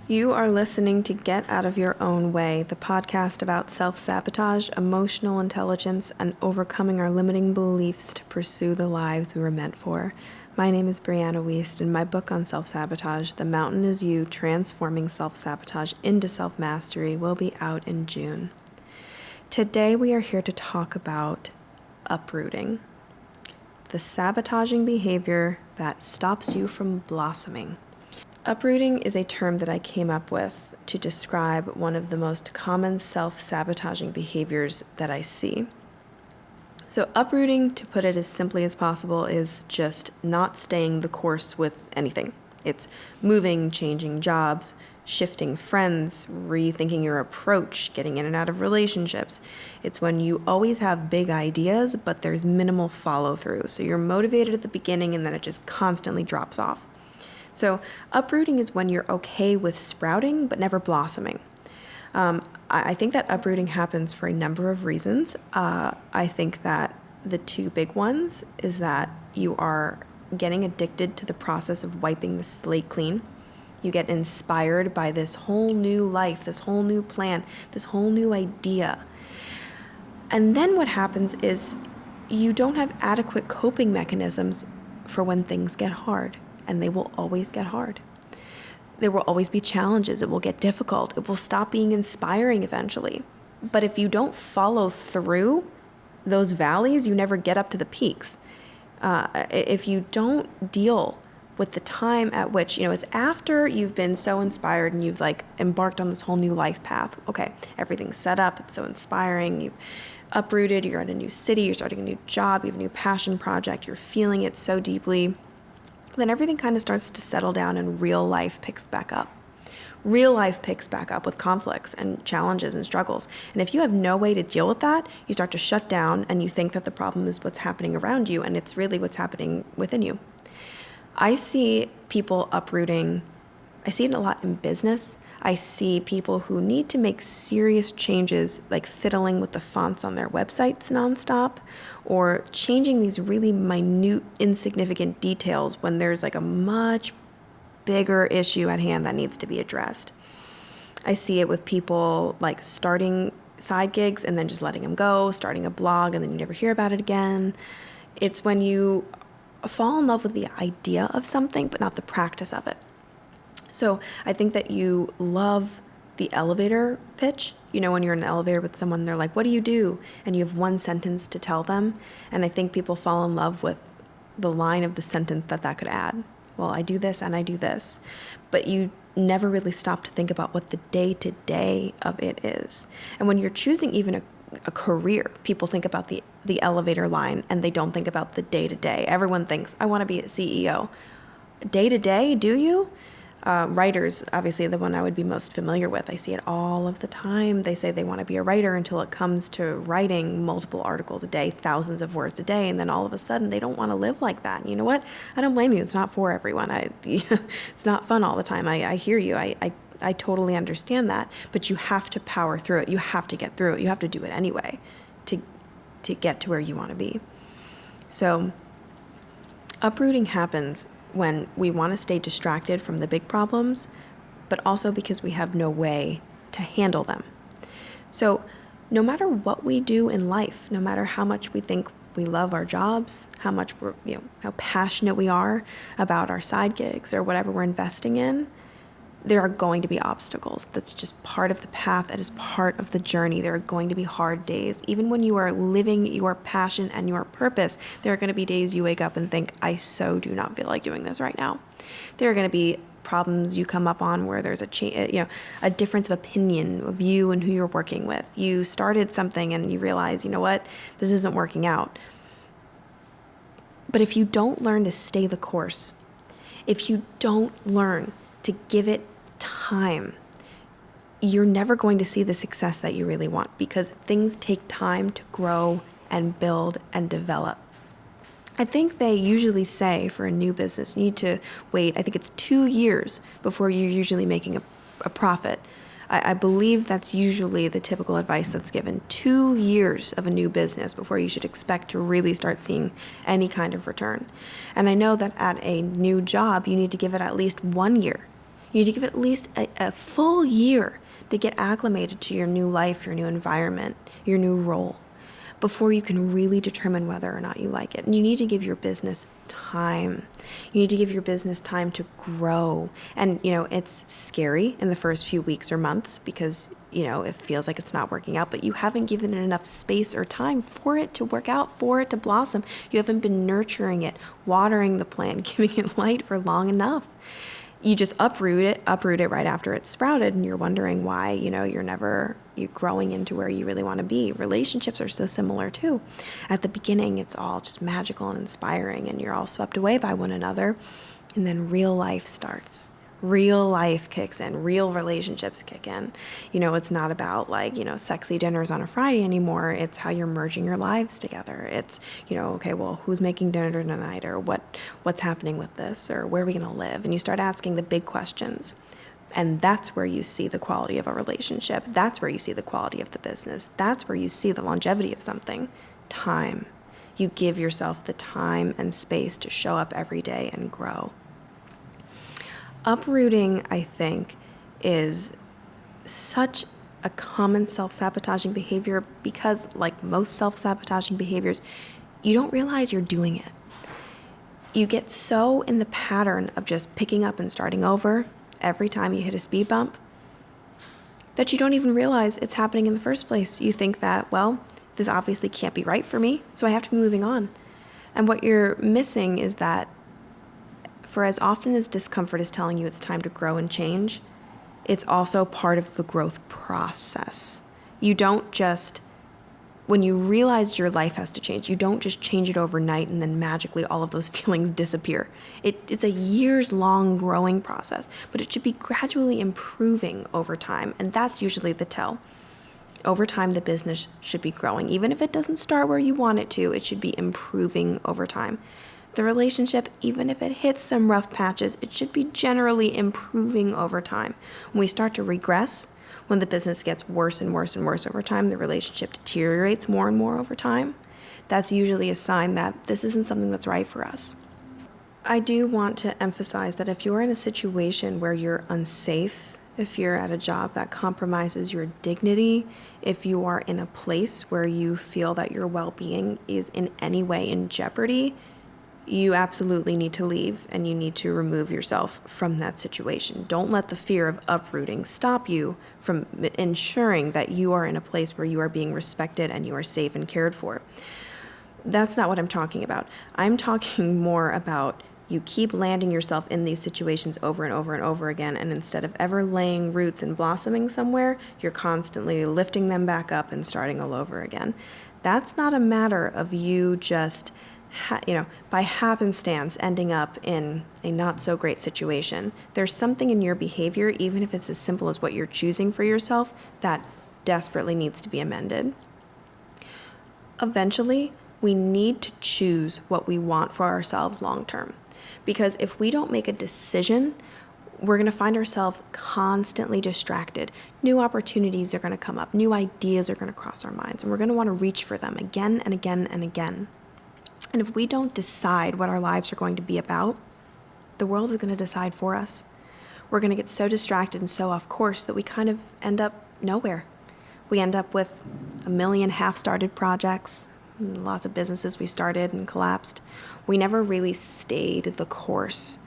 You are listening to Get Out of Your Own Way, the podcast about self-sabotage, emotional intelligence, and overcoming our limiting beliefs to pursue the lives we were meant for. My name is Brianna Wiest, and my book on self-sabotage, The Mountain Is You, Transforming Self-Sabotage into Self-Mastery, will be out in June. Today we are here to talk about uprooting, the sabotaging behavior that stops you from blossoming. Uprooting is a term that I came up with to describe one of the most common self-sabotaging behaviors that I see. So uprooting, to put it as simply as possible, is just not staying the course with anything. It's moving, changing jobs, shifting friends, rethinking your approach, getting in and out of relationships. It's when you always have big ideas, but there's minimal follow-through. So you're motivated at the beginning and then it just constantly drops off. So uprooting is when you're okay with sprouting but never blossoming. I think that uprooting happens for a number of reasons. I think that the two big ones is that you are getting addicted to the process of wiping the slate clean. You get inspired by this whole new life, this whole new plan, this whole new idea. And then what happens is you don't have adequate coping mechanisms for when things get hard. And they will always get hard. There will always be challenges. It will get difficult. It will stop being inspiring eventually. But if you don't follow through those valleys, you never get up to the peaks. If you don't deal with the time at which, it's after you've been so inspired and you've embarked on this whole new life path. Okay, everything's set up. It's so inspiring. You've uprooted. You're in a new city. You're starting a new job. You have a new passion project. You're feeling it so deeply. Then everything kind of starts to settle down and real life picks back up. Real life picks back up with conflicts and challenges and struggles. And if you have no way to deal with that, you start to shut down and you think that the problem is what's happening around you, and it's really what's happening within you. I see people uprooting. I see it a lot in business. I see people who need to make serious changes, like fiddling with the fonts on their websites nonstop, or changing these really minute, insignificant details when there's a much bigger issue at hand that needs to be addressed. I see it with people starting side gigs and then just letting them go, starting a blog and then you never hear about it again. It's when you fall in love with the idea of something but not the practice of it. So I think that you love the elevator pitch. When you're in an elevator with someone, they're like, what do you do? And you have one sentence to tell them. And I think people fall in love with the line of the sentence that could add. Well, I do this and I do this. But you never really stop to think about what the day-to-day of it is. And when you're choosing even a career, people think about the elevator line and they don't think about the day-to-day. Everyone thinks, I want to be a CEO. Day-to-day, do you? Writers, obviously the one I would be most familiar with. I see it all of the time. They say they want to be a writer until it comes to writing multiple articles a day, thousands of words a day, and then all of a sudden they don't want to live like that. And you know what? I don't blame you. It's not for everyone. It's not fun all the time. I hear you. I totally understand that. But you have to power through it. You have to get through it. You have to do it anyway to get to where you want to be. So uprooting happens when we want to stay distracted from the big problems, but also because we have no way to handle them. So no matter what we do in life, no matter how much we think we love our jobs, how much how passionate we are about our side gigs or whatever we're investing in, there are going to be obstacles. That's just part of the path. It is part of the journey. There are going to be hard days. Even when you are living your passion and your purpose, there are going to be days you wake up and think, I so do not feel like doing this right now. There are going to be problems you come up on where there's a difference of opinion of you and who you're working with. You started something and you realize, what, this isn't working out. But if you don't learn to stay the course, if you don't learn to give it time, you're never going to see the success that you really want, because things take time to grow and build and develop. I think they usually say for a new business, you need to wait, I think it's 2 years before you're usually making a profit. I believe that's usually the typical advice that's given. 2 years of a new business before you should expect to really start seeing any kind of return. And I know that at a new job, you need to give it at least 1 year. You need to give it at least a full year to get acclimated to your new life, your new environment, your new role, before you can really determine whether or not you like it. And you need to give your business time. You need to give your business time to grow. And, it's scary in the first few weeks or months because, it feels like it's not working out, but you haven't given it enough space or time for it to work out, for it to blossom. You haven't been nurturing it, watering the plant, giving it light for long enough. You just uproot it right after it's sprouted, and you're wondering why, you're growing into where you really want to be. Relationships are so similar too. At the beginning, it's all just magical and inspiring, and you're all swept away by one another. And then real life starts. Real life kicks in. Real relationships kick in. It's not about sexy dinners on a Friday anymore. It's how you're merging your lives together. It's, okay, well, who's making dinner tonight, or what's happening with this, or where are we going to live? And you start asking the big questions. And that's where you see the quality of a relationship. That's where you see the quality of the business. That's where you see the longevity of something. Time. You give yourself the time and space to show up every day and grow. Uprooting, I think, is such a common self-sabotaging behavior because, like most self-sabotaging behaviors, you don't realize you're doing it. You get so in the pattern of just picking up and starting over every time you hit a speed bump that you don't even realize it's happening in the first place. You think that, well, this obviously can't be right for me, so I have to be moving on. And what you're missing is that for as often as discomfort is telling you it's time to grow and change, it's also part of the growth process. You don't just, when you realize your life has to change, you don't just change it overnight and then magically all of those feelings disappear. It's a years-long growing process, but it should be gradually improving over time, and that's usually the tell. Over time, the business should be growing. Even if it doesn't start where you want it to, it should be improving over time. The relationship, even if it hits some rough patches, it should be generally improving over time. When we start to regress, when the business gets worse and worse and worse over time, the relationship deteriorates more and more over time, that's usually a sign that this isn't something that's right for us. I do want to emphasize that if you're in a situation where you're unsafe, if you're at a job that compromises your dignity, if you are in a place where you feel that your well-being is in any way in jeopardy, you absolutely need to leave and you need to remove yourself from that situation. Don't let the fear of uprooting stop you from ensuring that you are in a place where you are being respected and you are safe and cared for. That's not what I'm talking about. I'm talking more about you keep landing yourself in these situations over and over and over again, and instead of ever laying roots and blossoming somewhere, you're constantly lifting them back up and starting all over again. That's not a matter of you just by happenstance ending up in a not so great situation. There's something in your behavior, even if it's as simple as what you're choosing for yourself, that desperately needs to be amended. Eventually, we need to choose what we want for ourselves long term. Because if we don't make a decision, we're going to find ourselves constantly distracted. New opportunities are going to come up. New ideas are going to cross our minds, and we're going to want to reach for them again and again and again. And if we don't decide what our lives are going to be about, the world is going to decide for us. We're going to get so distracted and so off course that we kind of end up nowhere. We end up with a million half-started projects, lots of businesses we started and collapsed. We never really stayed the course.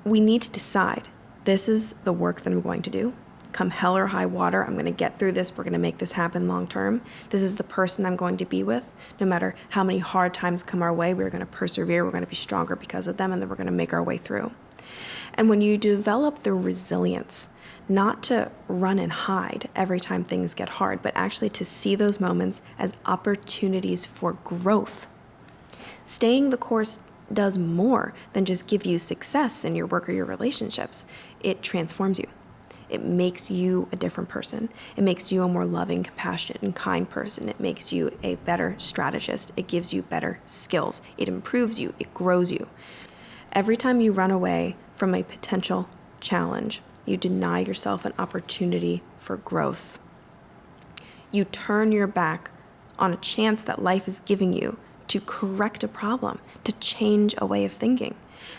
We need to decide, this is the work that I'm going to do. Come hell or high water, I'm going to get through this. We're going to make this happen long term. This is the person I'm going to be with. No matter how many hard times come our way, we're going to persevere. We're going to be stronger because of them, and then we're going to make our way through. And when you develop the resilience, not to run and hide every time things get hard, but actually to see those moments as opportunities for growth. Staying the course does more than just give you success in your work or your relationships. It transforms you. It makes you a different person. It makes you a more loving, compassionate, and kind person. It makes you a better strategist. It gives you better skills. It improves you. It grows you. Every time you run away from a potential challenge, you deny yourself an opportunity for growth. You turn your back on a chance that life is giving you to correct a problem, to change a way of thinking.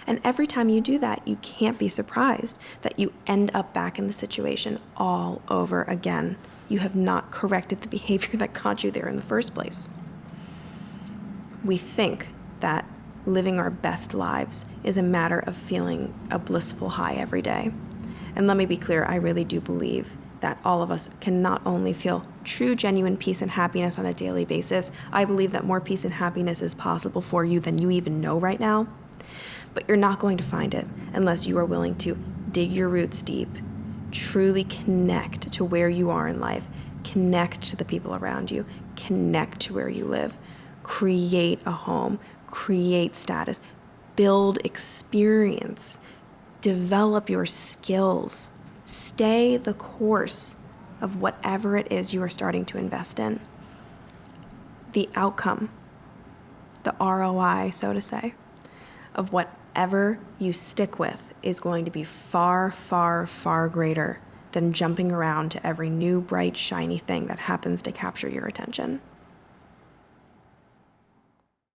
And every time you do that, you can't be surprised that you end up back in the situation all over again. You have not corrected the behavior that got you there in the first place. We think that living our best lives is a matter of feeling a blissful high every day. And let me be clear, I really do believe that all of us can not only feel true, genuine peace and happiness on a daily basis, I believe that more peace and happiness is possible for you than you even know right now. But you're not going to find it unless you are willing to dig your roots deep, truly connect to where you are in life, connect to the people around you, connect to where you live, create a home, create status, build experience, develop your skills, stay the course of whatever it is you are starting to invest in. The outcome, the ROI, so to say, of whatever you stick with is going to be far, far, far greater than jumping around to every new, bright, shiny thing that happens to capture your attention.